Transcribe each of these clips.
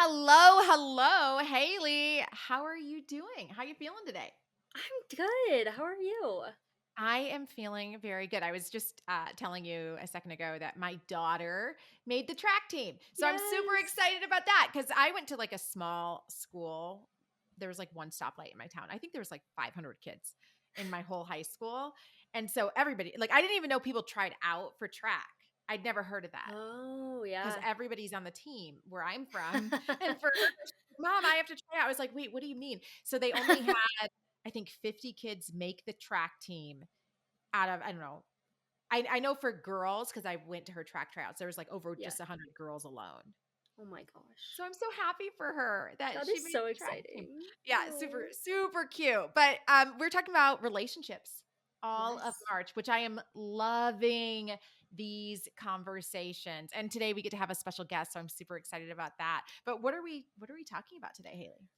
Hello, hello, Haley. How are you doing? How you feeling today? I'm good. How are you? I am feeling very good. I was just telling you a second ago that my daughter made the track team. So I'm super Yes. excited about that because I went to like a small school. There was like one stoplight in my town. I think there was like 500 kids in my whole high school. And so everybody, like, I didn't even know people tried out for track. I'd never heard of that Oh, because yeah. everybody's on the team where I'm from. And for her, she's like, Mom, I have to try out. I was like, wait, what do you mean? So they only had, I think, 50 kids make the track team out of, I don't know. I know for girls, because I went to her track tryouts, there was like over Yeah. just 100 girls alone. Oh my gosh. So I'm so happy for her that That she is made so the track team. exciting. Yeah, super, Oh. super cute. But we're talking about relationships all of Yes. March, which I am loving these conversations. And today we get to have a special guest, so I'm super excited about that. But what are we talking about today, Haley?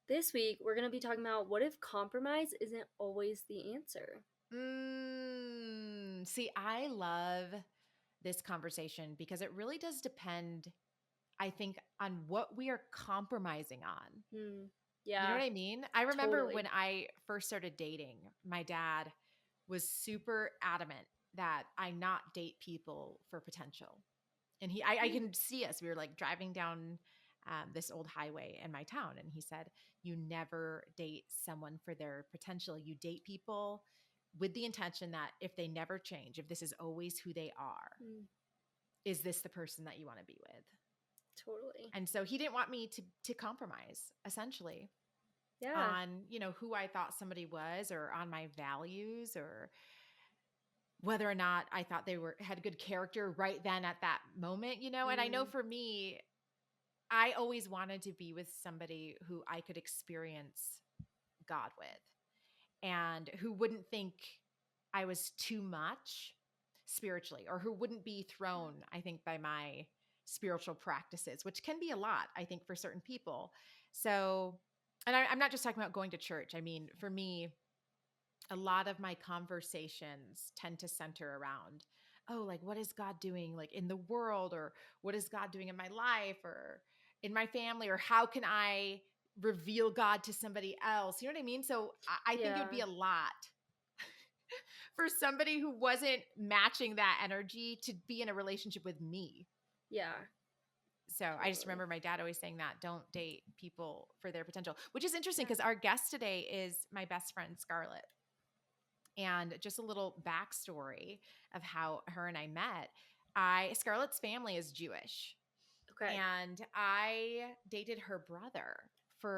This week, we're going to be talking about what if compromise isn't always the answer? See, I love this conversation because it really does depend, I think, on what we are compromising on. Hmm. You know Yeah, what I mean? I remember when totally. I first started dating, my dad was super adamant that I not date people for potential. And I Hmm. can see us. We were like driving down this old highway in my town, and he said, "You never date someone for their potential. You date people with the intention that if they never change, if this is always who they are, Hmm. is this the person that you want to be with?" Totally. And so he didn't want me to compromise, essentially, Yeah. on, who I thought somebody was, or on my values, or whether or not I thought they were had good character right then at that moment. And I know Hmm. for me, I always wanted to be with somebody who I could experience God with, and who wouldn't think I was too much spiritually, or who wouldn't be thrown, I think, by my spiritual practices, which can be a lot, I think, for certain people. So, and I'm not just talking about going to church. I mean, for me, a lot of my conversations tend to center around, oh, like, what is God doing, like, in the world, or what is God doing in my life, or in my family, or how can I reveal God to somebody else? You know what I mean? So I think it would be Yeah. a lot for somebody who wasn't matching that energy to be in a relationship with me. Yeah. So I just Totally. remember my dad always saying that, don't date people for their potential, which is interesting Yeah. because our guest today is my best friend, Scarlett. And just a little backstory of how her and I met. Scarlett's family is Jewish, Okay. and I dated her brother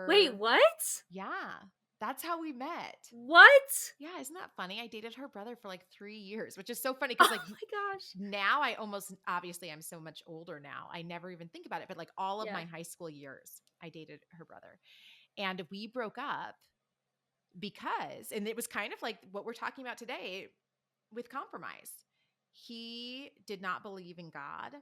Wait, for, what? yeah, that's how we met. What? Yeah, isn't that funny? I dated her brother for like 3 years, which is so funny because, Oh like, my gosh. now I almost, obviously, I'm so much older now. I never even think about it, but like all of Yeah. my high school years, I dated her brother. And we broke up because, and it was kind of like what we're talking about today with compromise. He did not believe in God,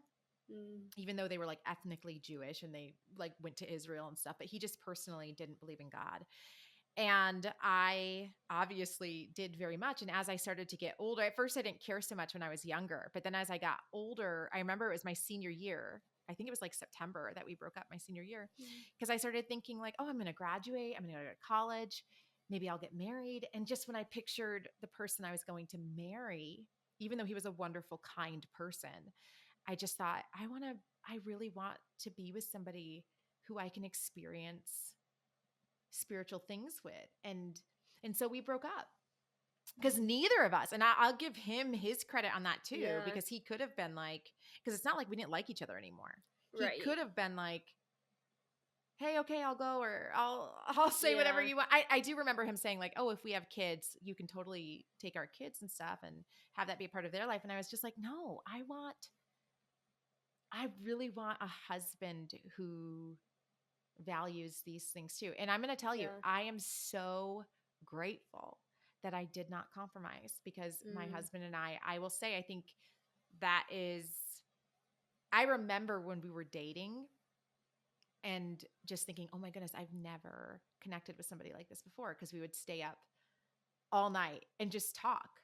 Mm. even though they were like ethnically Jewish and they like went to Israel and stuff, but he just personally didn't believe in God. And I obviously did very much. And as I started to get older, at first I didn't care so much when I was younger. But then as I got older, I remember it was my senior year. I think it was like September that we broke up, my senior year, Mm. because I started thinking, like, oh, I'm going to graduate. I'm going to go to college. Maybe I'll get married. And just when I pictured the person I was going to marry, even though he was a wonderful, kind person, I just thought, I really want to be with somebody who I can experience spiritual things with. And so we broke up because neither of us, and I'll give him his credit on that too, Yeah. because he could have been like, because it's not like we didn't like each other anymore. He Right. could have been like, hey, okay, I'll go, or I'll say whatever Yeah. you want. I do remember him saying, like, oh, if we have kids, you can totally take our kids and stuff and have that be a part of their life. And I was just like, no, I really want a husband who values these things too. And I'm going to tell you, Yeah. I am so grateful that I did not compromise, because my Mm. husband and I will say, I think that is, I remember when we were dating and just thinking, oh my goodness, I've never connected with somebody like this before, because we would stay up all night and just talk.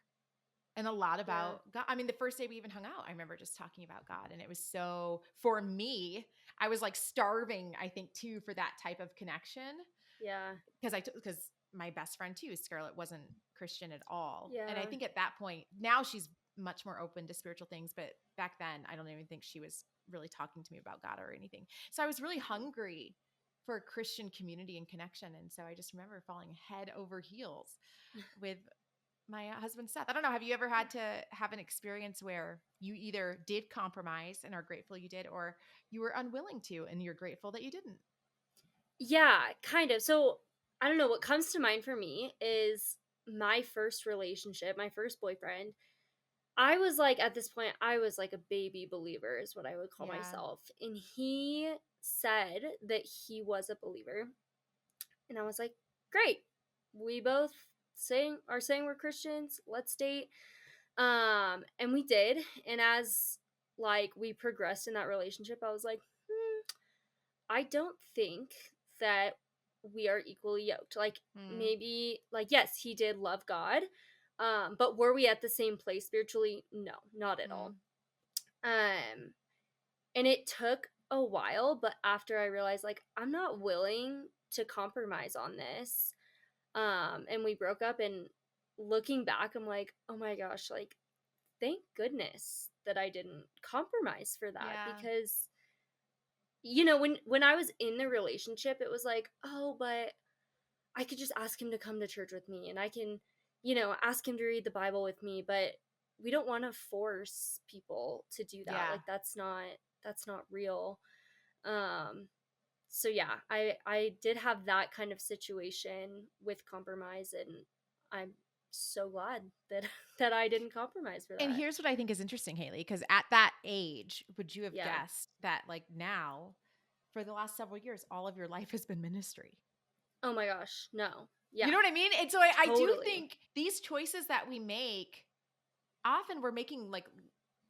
And a lot Yeah. about God. I mean, the first day we even hung out, I remember just talking about God. And it was so, for me, I was like starving, I think, too, for that type of connection. Yeah. Because my best friend, too, Scarlett, wasn't Christian at all. And I Yeah. think at that point, now she's much more open to spiritual things. But back then, I don't even think she was really talking to me about God or anything. So I was really hungry for a Christian community and connection. And so I just remember falling head over heels with my husband Seth. I don't know. Have you ever had to have an experience where you either did compromise and are grateful you did, or you were unwilling to and you're grateful that you didn't? Yeah, kind of. So I don't know. What comes to mind for me is my first relationship, my first boyfriend. I was like, at this point, I was like a baby believer, is what I would call Yeah. myself. And he said that he was a believer. And I was like, great. We both saying we're Christians. Let's date. And we did. And as like we progressed in that relationship, I was like, I don't think that we are equally yoked. Like Mm, maybe like yes, he did love God. But were we at the same place spiritually? No, not at all. mm, Um and it took a while, but after I realized like I'm not willing to compromise on this. And we broke up, and looking back I'm like, "Oh my gosh, like thank goodness that I didn't compromise for that." yeah. Because when I was in the relationship, it was like, "Oh, but I could just ask him to come to church with me, and I can, ask him to read the Bible with me, but we don't want to force people to do that. Yeah. Like that's not real." Um so yeah, I did have that kind of situation with compromise, and I'm so glad that that I didn't compromise for And that. here's what I think is interesting, Haley, because at that age, would you have Yeah. guessed that, like, now, for the last several years, all of your life has been ministry? Oh my gosh, no. You Yeah, know what I mean? And so I do totally. think these choices that we make, often we're making like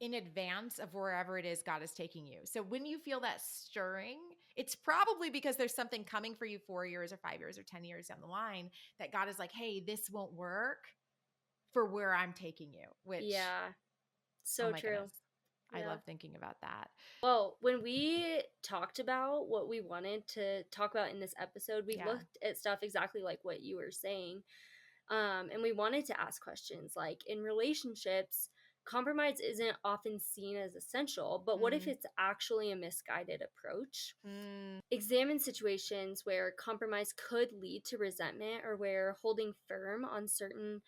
in advance of wherever it is God is taking you. So when you feel that stirring, it's probably because there's something coming for you 4 years or 5 years or 10 years down the line that God is like, hey, this won't work for where I'm taking you, which, Yeah, oh so my true. goodness, I Yeah. love thinking about that. Well, when we talked about what we wanted to talk about in this episode, we Yeah. looked at stuff exactly like what you were saying. And we wanted to ask questions like in relationships, compromise isn't often seen as essential, but what if Mm, it's actually a misguided approach? mm, Examine situations where compromise could lead to resentment or where holding firm on certain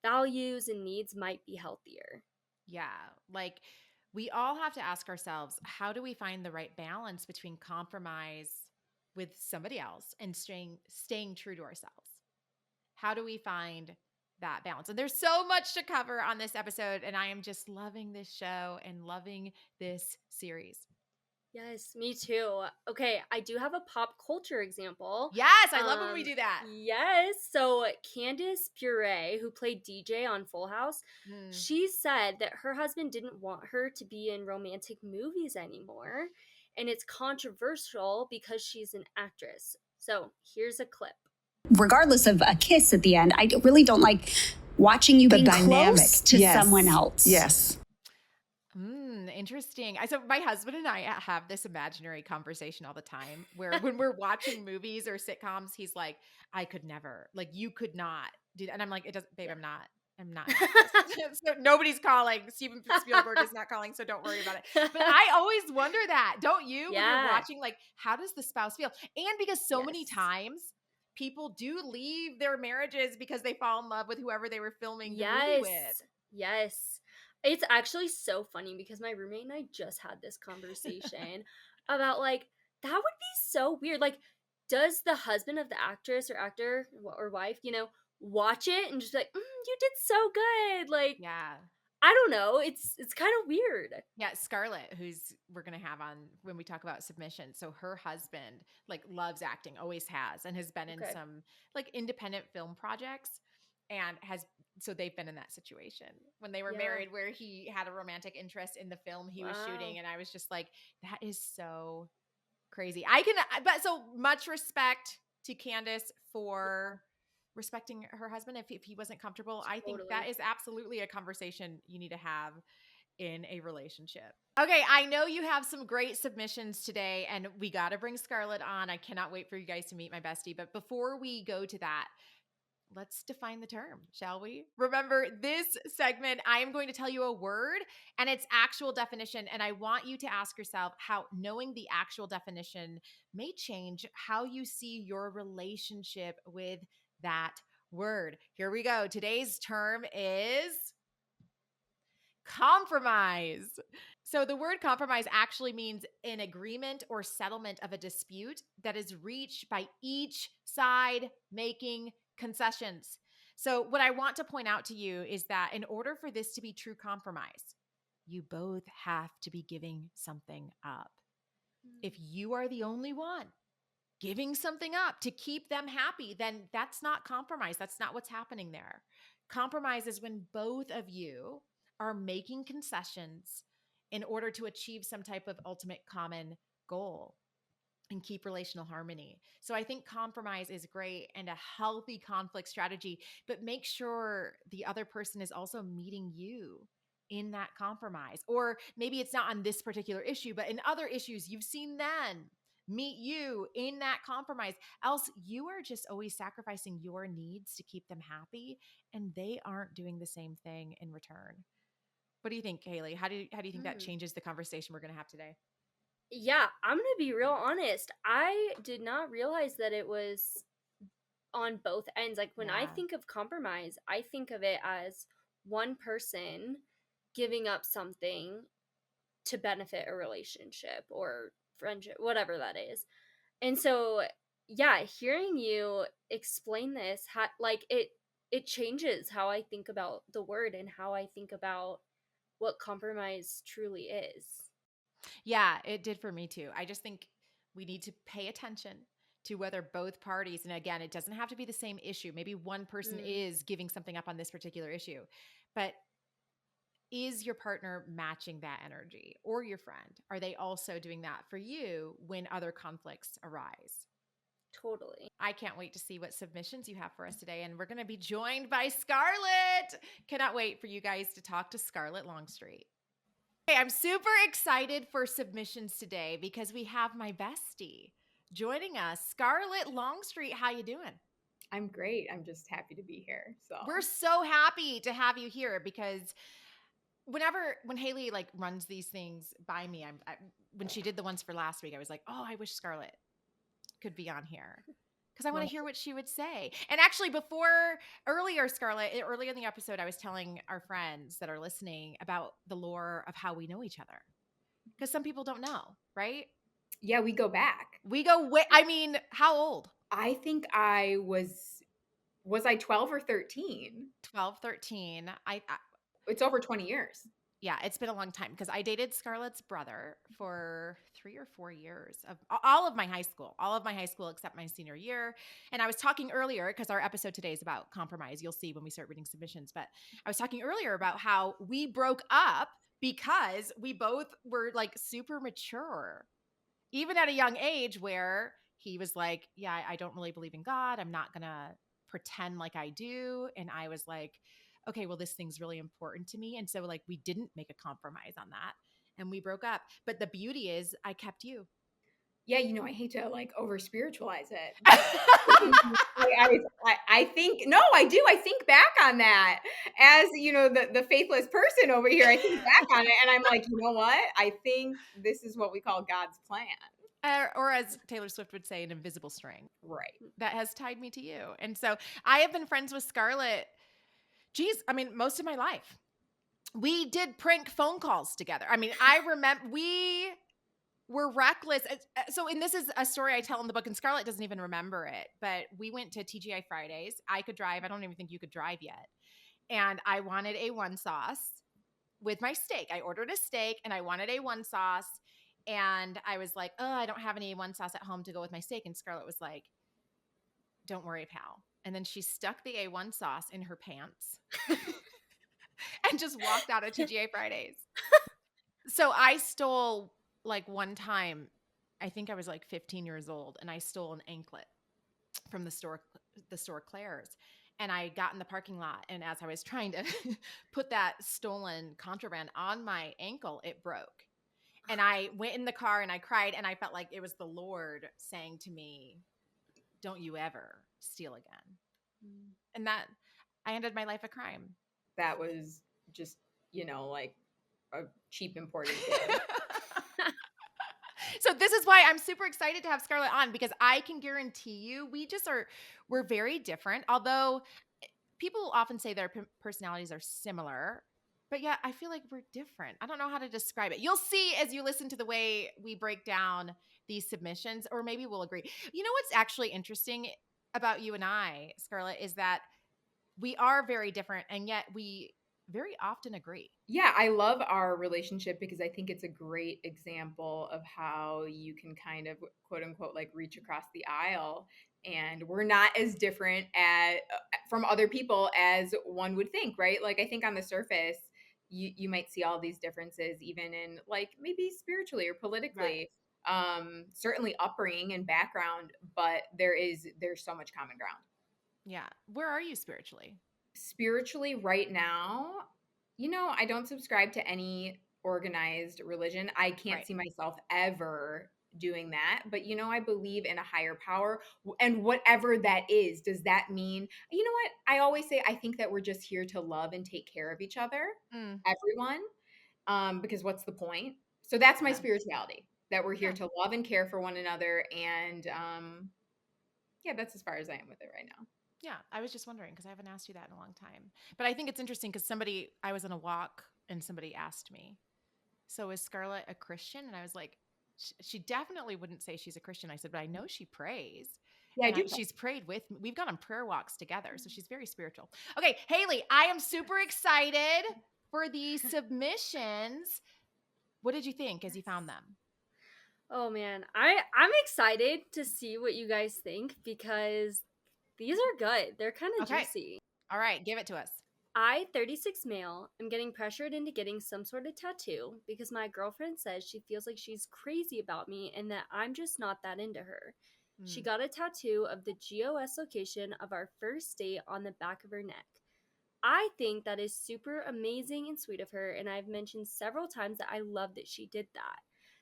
values and needs might be healthier. yeah. Like we all have to ask ourselves, how do we find the right balance between compromise with somebody else and staying true to ourselves? How do we find that balance? And there's so much to cover on this episode, and I am just loving this show and loving this series. Yes, me too. Okay, I do have a pop culture example. Yes, I love when we do that. Yes. So Candace Pure, who played DJ on Full House, Mm. she said that her husband didn't want her to be in romantic movies anymore, and it's controversial because she's an actress. So here's a clip. Regardless of a kiss at the end, I really don't like watching you The being dynamic. close to Yes. someone else. Yes. Interesting. So my husband and I have this imaginary conversation all the time where when we're watching movies or sitcoms, he's like, I could never, like, you could not do that. And I'm like, it doesn't, babe, Yeah. I'm not an actress. So nobody's calling. Steven Spielberg is not calling, so don't worry about it. But I always wonder that, don't you? When you're Yeah. watching, like, how does the spouse feel? And because so many Yes. times people do leave their marriages because they fall in love with whoever they were filming the movie Yes. with. Yes. It's actually so funny because my roommate and I just had this conversation about like that would be so weird. Like, does the husband of the actress or actor or wife, watch it and just be like, you did so good? Like, Yeah. I don't know. It's kind of weird. Yeah, Scarlett, who's we're gonna have on when we talk about submission. So her husband like loves acting, always has, and has been in Okay. some like independent film projects, and has so they've been in that situation when they were Yeah. married, where he had a romantic interest in the film he was shooting, Wow. and I was just like, that is so crazy. But so much respect to Candace for respecting her husband if he wasn't comfortable. I think Totally. that is absolutely a conversation you need to have in a relationship. Okay, I know you have some great submissions today, and we got to bring Scarlett on. I cannot wait for you guys to meet my bestie. But before we go to that, let's define the term, shall we? Remember, this segment, I am going to tell you a word and its actual definition. And I want you to ask yourself how knowing the actual definition may change how you see your relationship with that word. Here we go. Today's term is compromise. So the word compromise actually means an agreement or settlement of a dispute that is reached by each side making concessions. So what I want to point out to you is that in order for this to be true compromise, you both have to be giving something up. If you are the only one giving something up to keep them happy, then that's not compromise. That's not what's happening there. Compromise is when both of you are making concessions in order to achieve some type of ultimate common goal and keep relational harmony. So I think compromise is great and a healthy conflict strategy, but make sure the other person is also meeting you in that compromise. Or maybe it's not on this particular issue, but in other issues, you've seen them meet you in that compromise. Else you are just always sacrificing your needs to keep them happy, and they aren't doing the same thing in return. What do you think, Haley? How do you think that changes the conversation we're going to have today? Yeah, I'm gonna be real honest. I did not realize that it was on both ends. Like when I Yeah. think of compromise, I think of it as one person giving up something to benefit a relationship or friendship, whatever that is. And so, yeah, hearing you explain this, like it changes how I think about the word and how I think about what compromise truly is. Yeah, it did for me too. I just think we need to pay attention to whether both parties, and again, it doesn't have to be the same issue. Maybe one person is giving something up on this particular issue, but is your partner matching that energy, or your friend? Are they also doing that for you when other conflicts arise? Totally. I can't wait to see what submissions you have for us today. And we're going to be joined by Scarlett. Cannot wait for you guys to talk to Scarlett Longstreet. Okay, I'm super excited for submissions today because we have my bestie joining us, Scarlett Longstreet. How you doing? I'm great. I'm just happy to be here. So We're so happy to have you here because when Haley like runs these things by me, when she did the ones for last week, I was like, oh, I wish Scarlett could be on here because I want to hear what she would say. And actually, earlier in the episode, I was telling our friends that are listening about the lore of how we know each other, because some people don't know, right? yeah, we go back. We go I mean, how old? I think I was I 12 or 13? 12, 13. It's over 20 years. Yeah, it's been a long time because I dated Scarlett's brother for 3 or 4 years of all of my high school except my senior year. And I was talking earlier, because our episode today is about compromise. You'll see when we start reading submissions. But I was talking earlier about how we broke up because we both were like super mature, even at a young age, where he was like, yeah, I don't really believe in God. I'm not going to pretend like I do. And I was like, okay, well, this thing's really important to me. And so like, we didn't make a compromise on that and we broke up. But the beauty is I kept you. Yeah, I hate to like over spiritualize it. I think, no, I do. I think back on that as, the faithless person over here. I think back on it and I'm like, you know what? I think this is what we call God's plan. Or as Taylor Swift would say, an invisible string. Right. That has tied me to you. And so I have been friends with Scarlett, most of my life. We did prank phone calls together. I mean, I remember we were reckless. And this is a story I tell in the book, and Scarlett doesn't even remember it, but we went to TGI Fridays. I could drive. I don't even think you could drive yet. And I wanted A1 sauce with my steak. I ordered a steak and I wanted A1 sauce. And I was like, oh, I don't have any A1 sauce at home to go with my steak. And Scarlett was like, don't worry, pal. And then she stuck the A1 sauce in her pants and just walked out of TGI Fridays. So I stole, like, one time, I think I was like 15 years old, and I stole an anklet from the store Claire's. And I got in the parking lot, and as I was trying to put that stolen contraband on my ankle, it broke. And I went in the car and I cried, and I felt like it was the Lord saying to me, "Don't you ever steal again." And that I ended my life a crime. That was just, like a cheap imported good. So this is why I'm super excited to have Scarlett on, because I can guarantee you we're very different. Although people often say their personalities are similar, but yeah, I feel like we're different. I don't know how to describe it. You'll see as you listen to the way we break down these submissions, or maybe we'll agree. You know what's actually interesting about you and I, Scarlett, is that we are very different, and yet we very often agree. Yeah, I love our relationship because I think it's a great example of how you can kind of quote unquote like reach across the aisle, and we're not as different from other people as one would think, right? Like I think on the surface you might see all these differences even in like maybe spiritually or politically, certainly upbringing and background, but there's so much common ground. Yeah. Where are you spiritually? Spiritually right now, I don't subscribe to any organized religion. I can't Right. see myself ever doing that. But, I believe in a higher power. And whatever that is, does that mean, you know what? I always say, I think that we're just here to love and take care of each other, Mm, everyone, because what's the point? So that's my yeah. spirituality, that we're here Yeah. to love and care for one another. And yeah, that's as far as I am with it right now. Yeah. I was just wondering because I haven't asked you that in a long time. But I think it's interesting because I was on a walk and somebody asked me, "So is Scarlett a Christian?" And I was like, she definitely wouldn't say she's a Christian. I said, "But I know she prays." Yeah, I do. And she's prayed with me. We've gone on prayer walks together. So she's very spiritual. Okay, Haley, I am super excited for these submissions. What did you think as you found them? Oh man, I'm excited to see what you guys think because these are good. They're kind of Okay. juicy. All right, give it to us. I, 36 male, am getting pressured into getting some sort of tattoo because my girlfriend says she feels like she's crazy about me and that I'm just not that into her. She got a tattoo of the GOS location of our first date on the back of her neck. I think that is super amazing and sweet of her, and I've mentioned several times that I love that she did that.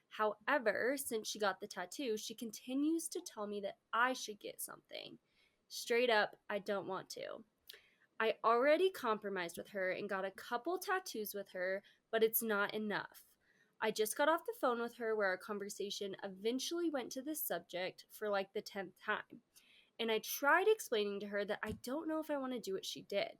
However, since she got the tattoo, she continues to tell me that I should get something. Straight up, I don't want to. I already compromised with her and got a couple tattoos with her, but it's not enough. I just got off the phone with her where our conversation eventually went to this subject for like the 10th time. And I tried explaining to her that I don't know if I want to do what she did.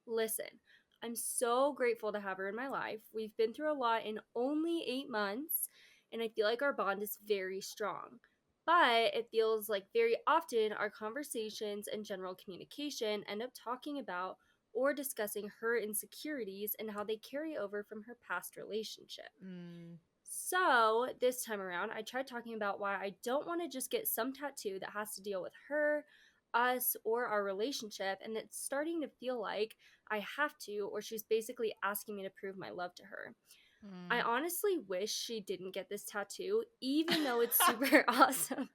Listen, I'm so grateful to have her in my life. We've been through a lot in only 8 months, and I feel like our bond is very strong. But it feels like very often our conversations and general communication end up talking about or discussing her insecurities and how they carry over from her past relationship. Mm, So, this time around, I tried talking about why I don't want to just get some tattoo that has to deal with her, us, or our relationship, and it's starting to feel like I have to, or she's basically asking me to prove my love to her. I mm. honestly wish she didn't get this tattoo, even though it's super awesome.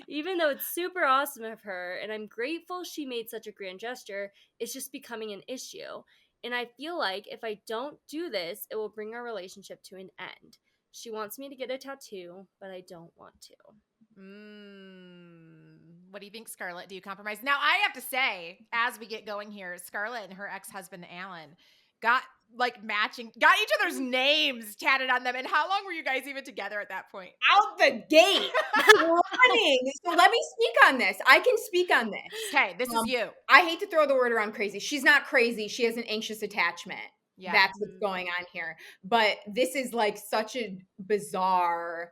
Even though it's super awesome of her, and I'm grateful she made such a grand gesture, it's just becoming an issue. And I feel like if I don't do this, it will bring our relationship to an end. She wants me to get a tattoo, but I don't want to. What do you think, Scarlett? Do you compromise? Now, I have to say, as we get going here, Scarlett and her ex-husband, Alan, got got each other's names tatted on them. And how long were you guys even together at that point? Out the gate running. So let me speak on this. I can speak on this. Okay, this is you. I hate to throw the word around crazy. She's not crazy. She has an anxious attachment. Yeah. That's what's going on here. But this is like such a bizarre.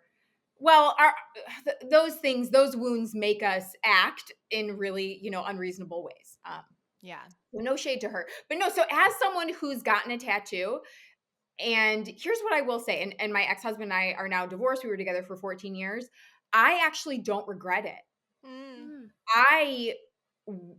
Well, those things, those wounds make us act in really, unreasonable ways. Yeah. So no shade to her. But no, so as someone who's gotten a tattoo, and here's what I will say, and my ex-husband and I are now divorced. We were together for 14 years. I actually don't regret it.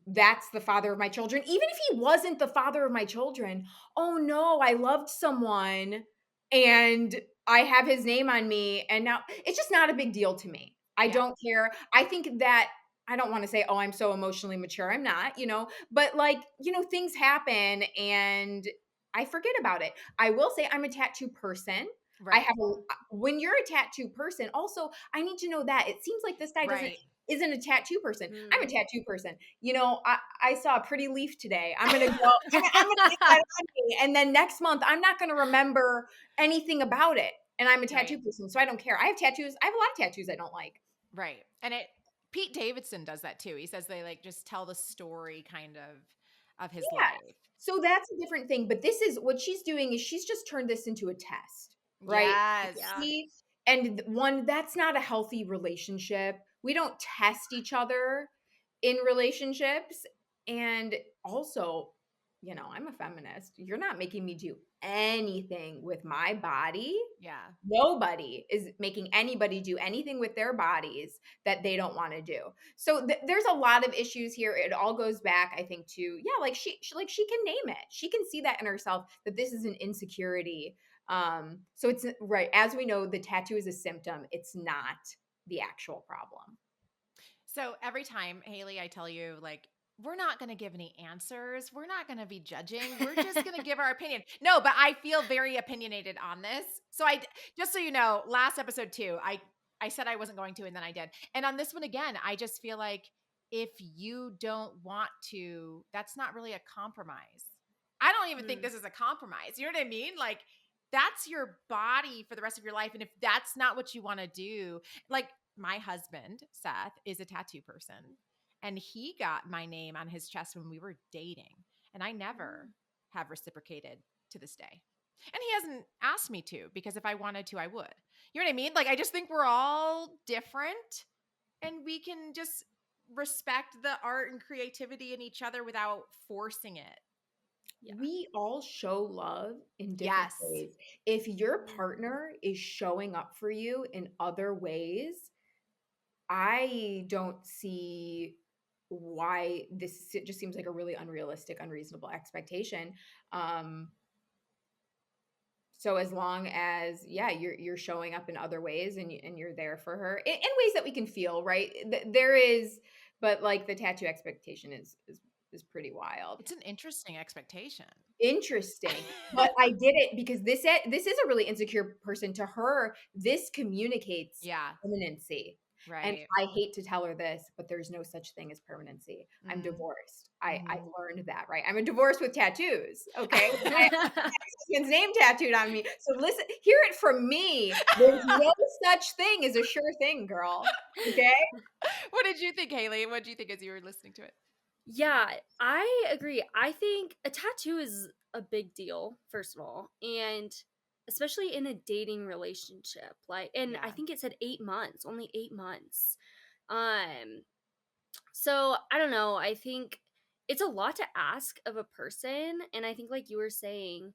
That's the father of my children. Even if he wasn't the father of my children, oh no, I loved someone and I have his name on me. And now it's just not a big deal to me. I don't care. I think that I don't want to say, oh, I'm so emotionally mature. I'm not, but like, things happen and I forget about it. I will say I'm a tattoo person. Right. When you're a tattoo person, also, I need to know that it seems like this guy Right. isn't a tattoo person. I'm a Mm. tattoo person. I saw a pretty leaf today. I'm going to go, I'm going to get that on me. And then next month, I'm not going to remember anything about it. And I'm a tattoo Right. person. So I don't care. I have tattoos. I have a lot of tattoos I don't like. Right. And Pete Davidson does that too. He says they like just tell the story kind of his Yeah. life. So that's a different thing. But this is what she's doing is she's just turned this into a test, right? Yes. Yeah. That's not a healthy relationship. We don't test each other in relationships. And also, I'm a feminist. You're not making me do anything with my body. Yeah. Nobody is making anybody do anything with their bodies that they don't want to do. So there's a lot of issues here. It all goes back, I think, to like she can name it. She can see that in herself that this is an insecurity. So it's right, as we know, the tattoo is a symptom. It's not the actual problem. So every time, Haley, I tell you, like, we're not going to give any answers. We're not going to be judging. We're just going to give our opinion. No, but I feel very opinionated on this. So just so you know, last episode too, I said I wasn't going to, and then I did. And on this one again, I just feel like if you don't want to, that's not really a compromise. I don't even think this is a compromise. You know what I mean? Like, that's your body for the rest of your life. And if that's not what you want to do, like, my husband, Seth, is a tattoo person, and he got my name on his chest when we were dating, and I never have reciprocated to this day. And he hasn't asked me to, because if I wanted to, I would. You know what I mean? Like, I just think we're all different, and we can just respect the art and creativity in each other without forcing it. Yeah. We all show love in different ways. If your partner is showing up for you in other ways, I don't see why this just seems like a really unrealistic, unreasonable expectation. So as long as, you're showing up in other ways and you're there for her in ways that we can feel, right? There is, but like the tattoo expectation is pretty wild. It's an interesting expectation. Interesting. But I did it because this is a really insecure person. To her, this communicates permanency. Right. And I hate to tell her this, but there's no such thing as permanency. I'm divorced. I learned that, right? I'm a divorce with tattoos. Okay. I have my husband's name tattooed on me. So listen, hear it from me. There's no such thing as a sure thing, girl. Okay. What did you think, Haley? What did you think as you were listening to it? Yeah, I agree. I think a tattoo is a big deal, first of all, and especially in a dating relationship. I think it said 8 months, only 8 months. So I don't know. I think it's a lot to ask of a person, and I think, like you were saying,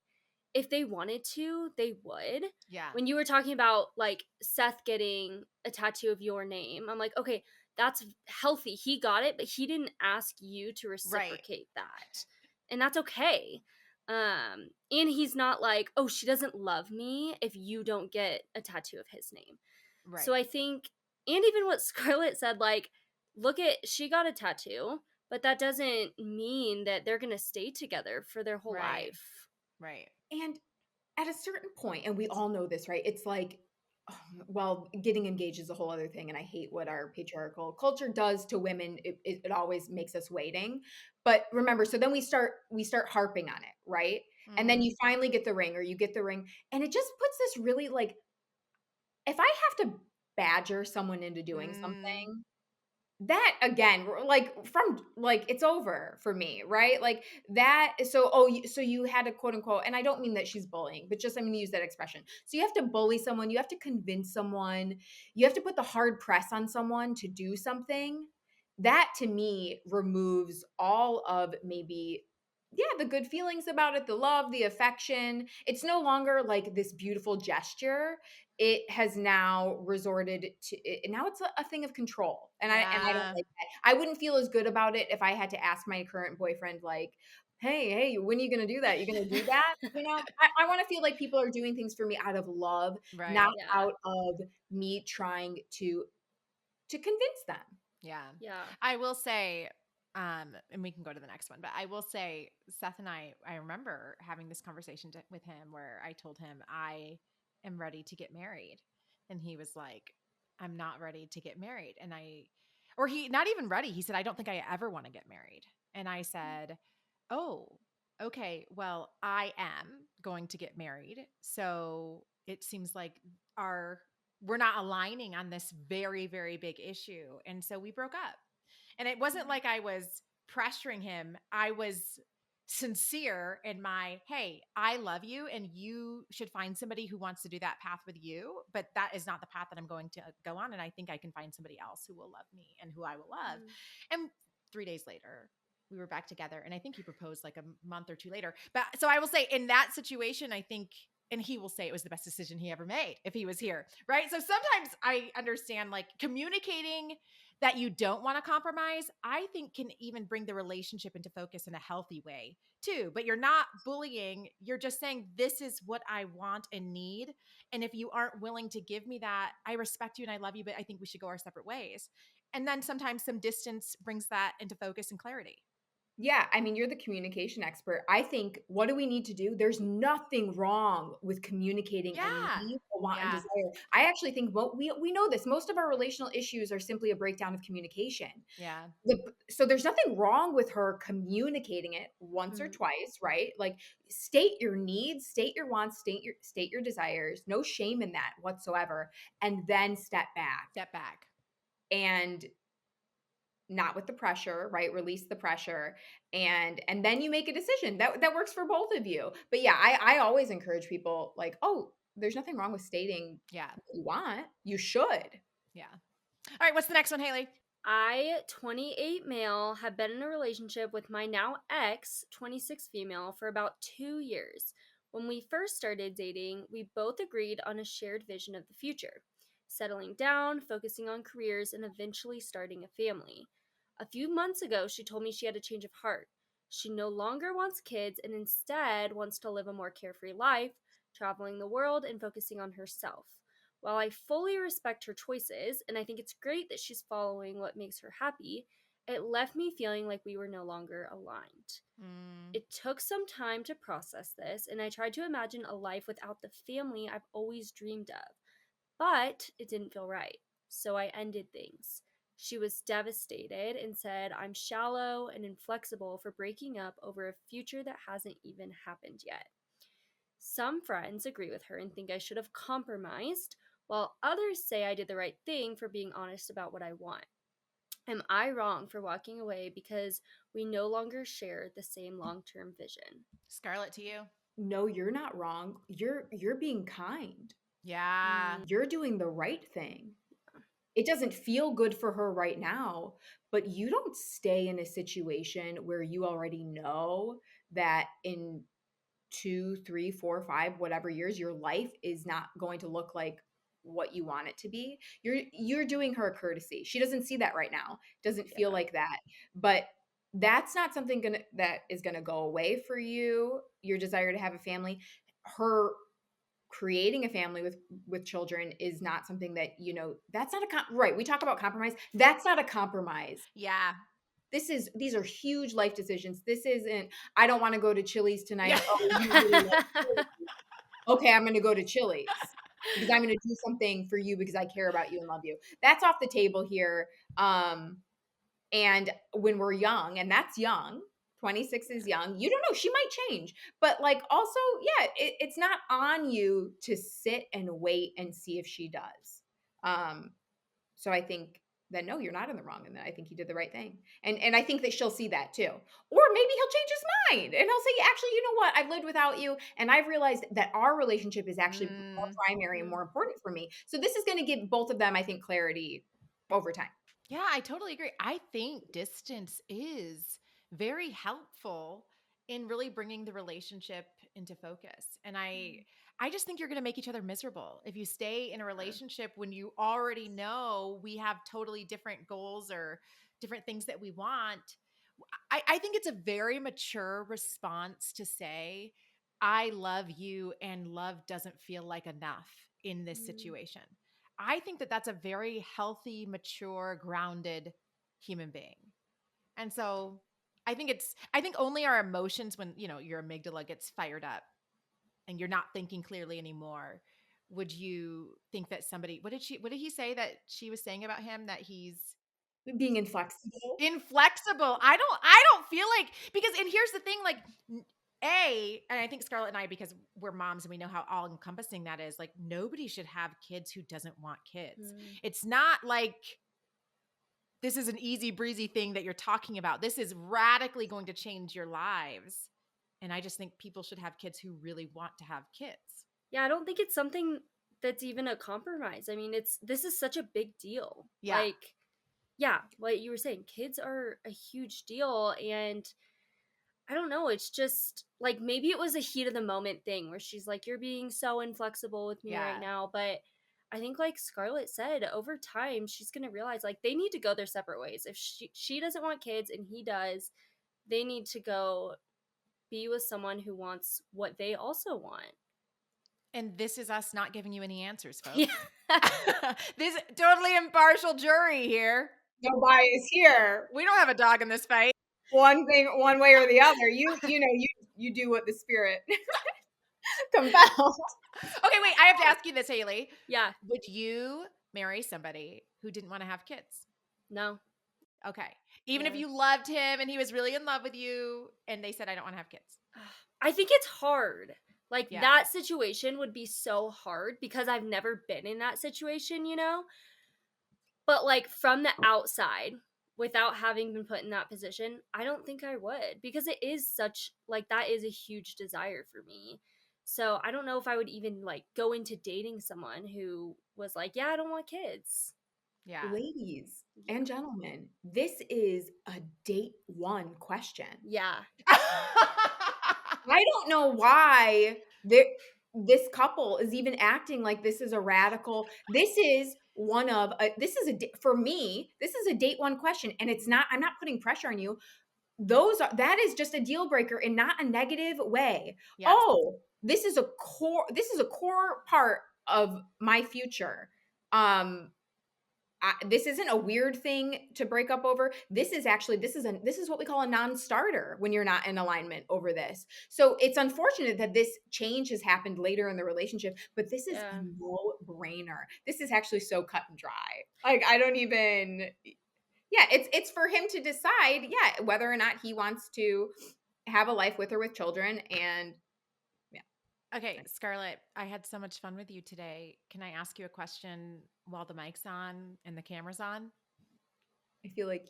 if they wanted to, they would. Yeah. When you were talking about like Seth getting a tattoo of your name, I'm like, okay, that's healthy. He got it, but he didn't ask you to reciprocate that. And that's okay. And he's not like, oh, she doesn't love me if you don't get a tattoo of his name. Right. So I think, and even what Scarlett said, like, she got a tattoo, but that doesn't mean that they're going to stay together for their whole life. Right. And at a certain point, and we all know this, right? It's like, well, getting engaged is a whole other thing. And I hate what our patriarchal culture does to women. It always makes us waiting. But remember, so then we start harping on it, right? Mm-hmm. And then you finally get the ring, or you get the ring. And it just puts this really, like, if I have to badger someone into doing something, that again, it's over for me, right? Like that. So you had to quote unquote, and I don't mean that she's bullying, but just I'm going to use that expression. So you have to bully someone, you have to convince someone, you have to put the hard press on someone to do something. That to me removes all of maybe, the good feelings about it, the love, the affection. It's no longer like this beautiful gesture. It has now resorted to it. Now it's a thing of control. And I don't like that. I wouldn't feel as good about it if I had to ask my current boyfriend, like, hey, when are you going to do that? You're going to do that? I want to feel like people are doing things for me out of love, not out of me trying to convince them. Yeah. Yeah. I will say, and we can go to the next one, but I will say Seth and I remember having this conversation with him where I told him I am ready to get married. And he was like, I'm not ready to get married. And he not even ready. He said, I don't think I ever want to get married. And I said, oh, okay, well, I am going to get married. So it seems like we're not aligning on this very, very big issue. And so we broke up. And it wasn't like I was pressuring him. I was sincere in my, hey, I love you and you should find somebody who wants to do that path with you. But that is not the path that I'm going to go on. And I think I can find somebody else who will love me and who I will love. And 3 days later, we were back together. And I think he proposed like a month or two later. But so I will say in that situation, I think, and he will say it was the best decision he ever made if he was here. Right. So sometimes I understand like communicating that you don't want to compromise, I think can even bring the relationship into focus in a healthy way too. But you're not bullying. You're just saying, this is what I want and need. And if you aren't willing to give me that, I respect you and I love you, but I think we should go our separate ways. And then sometimes some distance brings that into focus and clarity. Yeah, I mean, you're the communication expert. I think, what do we need to do? There's nothing wrong with communicating a Yeah. need, a want, and Yeah. desire. I actually think we know this. Most of our relational issues are simply a breakdown of communication. Yeah. So there's nothing wrong with her communicating it once or twice, right? Like, state your needs, state your wants, state your desires. No shame in that whatsoever, and then step back Step back. and not with the pressure, right? Release the pressure, and then you make a decision that works for both of you. But yeah, I always encourage people, like, oh, there's nothing wrong with stating Yeah. what you want. You should. Yeah. All right. What's the next one, Haley? I, 28 male, have been in a relationship with my now ex, 26 female, for about 2 years. When we first started dating, we both agreed on a shared vision of the future, settling down, focusing on careers, and eventually starting a family. A few months ago, she told me she had a change of heart. She no longer wants kids and instead wants to live a more carefree life, traveling the world and focusing on herself. While I fully respect her choices, and I think it's great that she's following what makes her happy, it left me feeling like we were no longer aligned. It took some time to process this, and I tried to imagine a life without the family I've always dreamed of. But it didn't feel right, so I ended things. She was devastated and said I'm shallow and inflexible for breaking up over a future that hasn't even happened yet. Some friends agree with her and think I should have compromised, while others say I did the right thing for being honest about what I want. Am I wrong for walking away because we no longer share the same long-term vision? Scarlett, to you. No, you're not wrong. You're being kind. Yeah. You're doing the right thing. It doesn't feel good for her right now, but you don't stay in a situation where you already know that in 2, 3, 4, 5, whatever years, your life is not going to look like what you want it to be. You're doing her a courtesy. She doesn't see that right now. Doesn't feel like that. But that's not something that is gonna go away for you. Your desire to have a family. Her creating a family with children is not something that, that's not right. We talk about compromise. That's not a compromise. Yeah. These are huge life decisions. This isn't, I don't want to go to Chili's tonight. Yeah. Oh, you really like Chili's. Okay, I'm going to go to Chili's because I'm going to do something for you because I care about you and love you. That's off the table here. And when we're young, and that's young, 26 is young, you don't know, she might change. But like, also, yeah, it's not on you to sit and wait and see if she does. So I think that, no, you're not in the wrong, and that I think you did the right thing. And I think that she'll see that too. Or maybe he'll change his mind and he'll say, actually, you know what? I've lived without you, and I've realized that our relationship is actually more primary and more important for me. So this is going to give both of them, I think, clarity over time. Yeah, I totally agree. I think distance is very helpful in really bringing the relationship into focus. And I just think you're going to make each other miserable if you stay in a relationship when you already know we have totally different goals or different things that we want. I think it's a very mature response to say, I love you and love doesn't feel like enough in this situation. I think that that's a very healthy, mature, grounded human being. And so I think only our emotions, when, your amygdala gets fired up and you're not thinking clearly anymore, would you think that somebody, what did he say that she was saying about him, that he's Being inflexible. inflexible? I don't feel like, because, and here's the thing, like, and I think Scarlett and I, because we're moms and we know how all encompassing that is, like, nobody should have kids who doesn't want kids. It's not like this is an easy breezy thing that you're talking about. This is radically going to change your lives. And I just think people should have kids who really want to have kids. Yeah, I don't think it's something that's even a compromise. I mean, this is such a big deal. Yeah. Like, yeah, what you were saying, kids are a huge deal. And I don't know, it's just like, maybe it was a heat of the moment thing where she's like, you're being so inflexible with me right now. But I think, like Scarlett said, over time, she's going to realize, like, they need to go their separate ways. If she doesn't want kids and he does, they need to go be with someone who wants what they also want. And this is us not giving you any answers, folks. Yeah. This totally impartial jury here. No bias here. We don't have a dog in this fight. One way or the other. You do what the spirit compels. Okay, wait, I have to ask you this, Haley. Yeah. Would you marry somebody who didn't want to have kids? No. Okay. Even if you loved him and he was really in love with you and they said, I don't want to have kids. I think it's hard. Like, that situation would be so hard because I've never been in that situation, But, like, from the outside, without having been put in that position, I don't think I would, because it is such, like, that is a huge desire for me. So I don't know if I would even, like, go into dating someone who was like, yeah, I don't want kids. Yeah. Ladies and gentlemen, this is a date one question. Yeah. I don't know why this couple is even acting like this is a radical. This is for me, this is a date one question. And it's not, I'm not putting pressure on you. That is just a deal breaker in not a negative way. Yes. Oh, this is a core part of my future. This isn't a weird thing to break up over. This is what we call a non-starter when you're not in alignment over this. So it's unfortunate that this change has happened later in the relationship, but this is a no-brainer. This is actually so cut and dry. Like, I don't even, it's for him to decide, whether or not he wants to have a life with or with children. And okay, Scarlett, I had so much fun with you today. Can I ask you a question while the mic's on and the camera's on? I feel like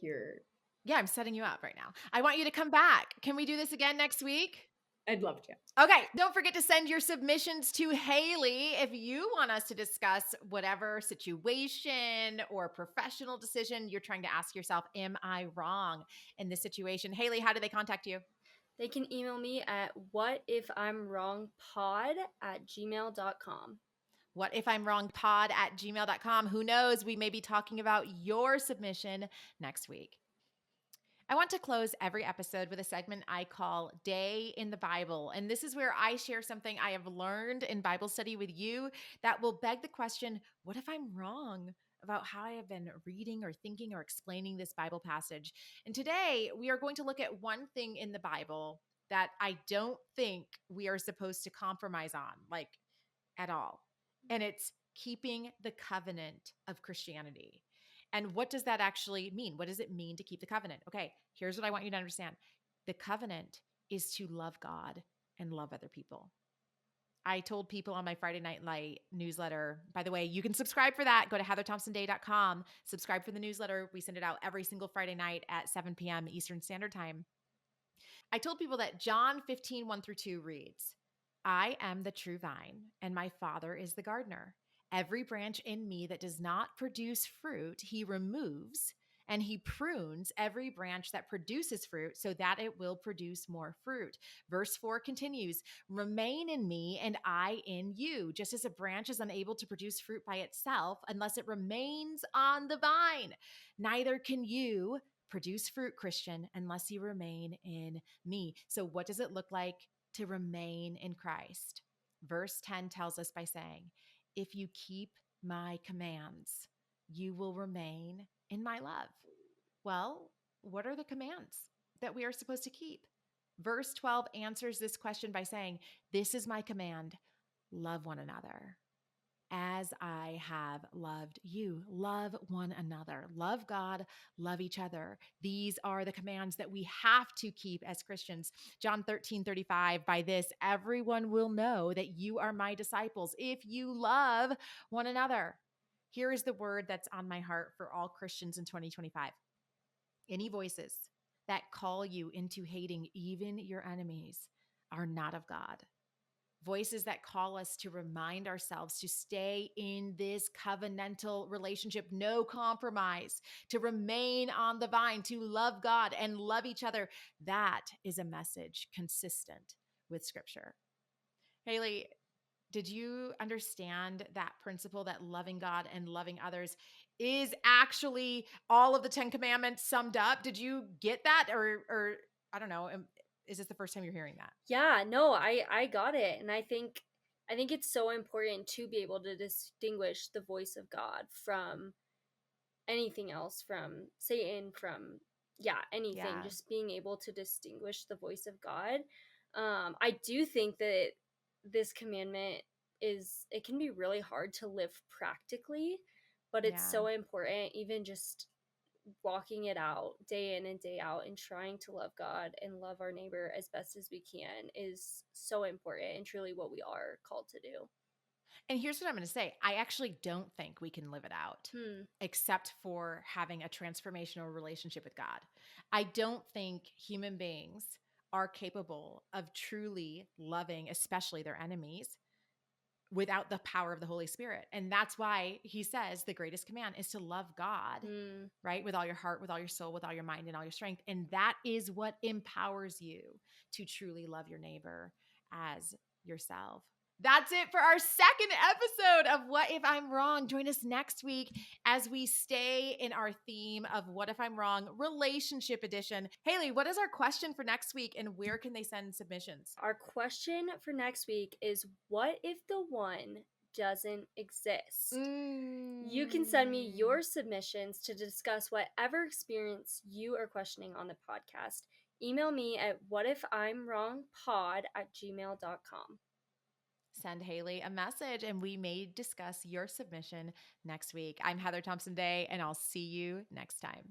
I'm setting you up right now. I want you to come back. Can we do this again next week? I'd love to. Okay. Don't forget to send your submissions to Haley if you want us to discuss whatever situation or professional decision you're trying to ask yourself, am I wrong in this situation? Haley, how do they contact you? They can email me at whatifimwrongpod@gmail.com. whatifimwrongpod@gmail.com. Who knows? We may be talking about your submission next week. I want to close every episode with a segment I call Day in the Bible. And this is where I share something I have learned in Bible study with you that will beg the question, what if I'm wrong about how I have been reading or thinking or explaining this Bible passage? And today we are going to look at one thing in the Bible that I don't think we are supposed to compromise on, like, at all. And it's keeping the covenant of Christianity. And what does that actually mean? What does it mean to keep the covenant? Okay, here's what I want you to understand. The covenant is to love God and love other people. I told people on my Friday Night Light newsletter, by the way, you can subscribe for that. Go to heatherthompsonday.com, subscribe for the newsletter. We send it out every single Friday night at 7 p.m. Eastern Standard Time. I told people that John 15:1-2 reads, I am the true vine, and my Father is the gardener. Every branch in me that does not produce fruit, he removes, and he prunes every branch that produces fruit so that it will produce more fruit. Verse 4 continues, remain in me and I in you, just as a branch is unable to produce fruit by itself unless it remains on the vine. Neither can you produce fruit, Christian, unless you remain in me. So what does it look like to remain in Christ? Verse 10 tells us by saying, if you keep my commands, you will remain in my love. Well, what are the commands that we are supposed to keep? Verse 12 answers this question by saying, "This is my command, love one another. As I have loved you, love one another. Love God, love each other." These are the commands that we have to keep as Christians. John 13:35, "By this, everyone will know that you are my disciples if you love one another." Here is the word that's on my heart for all Christians in 2025. Any voices that call you into hating even your enemies are not of God. Voices that call us to remind ourselves to stay in this covenantal relationship, no compromise, to remain on the vine, to love God and love each other. That is a message consistent with Scripture. Haley, did you understand that principle that loving God and loving others is actually all of the 10 commandments summed up? Did you get that? Or I don't know, is this the first time you're hearing that? Yeah, no, I got it. And I think it's so important to be able to distinguish the voice of God from anything else, from Satan, from anything. Yeah. Just being able to distinguish the voice of God. I do think that this commandment it can be really hard to live practically, but it's Yeah. so important, even just walking it out day in and day out and trying to love God and love our neighbor as best as we can is so important and truly what we are called to do. And here's what I'm going to say. I actually don't think we can live it out except for having a transformational relationship with God. I don't think human beings are capable of truly loving, especially their enemies, without the power of the Holy Spirit. And that's why he says the greatest command is to love God, right? With all your heart, with all your soul, with all your mind, and all your strength. And that is what empowers you to truly love your neighbor as yourself. That's it for our second episode of What If I'm Wrong. Join us next week as we stay in our theme of What If I'm Wrong, Relationship Edition. Haley, what is our question for next week and where can they send submissions? Our question for next week is, what if the one doesn't exist? You can send me your submissions to discuss whatever experience you are questioning on the podcast. Email me at whatifimwrongpod@gmail.com. Send Haley a message and we may discuss your submission next week. I'm Heather Thompson Day and I'll see you next time.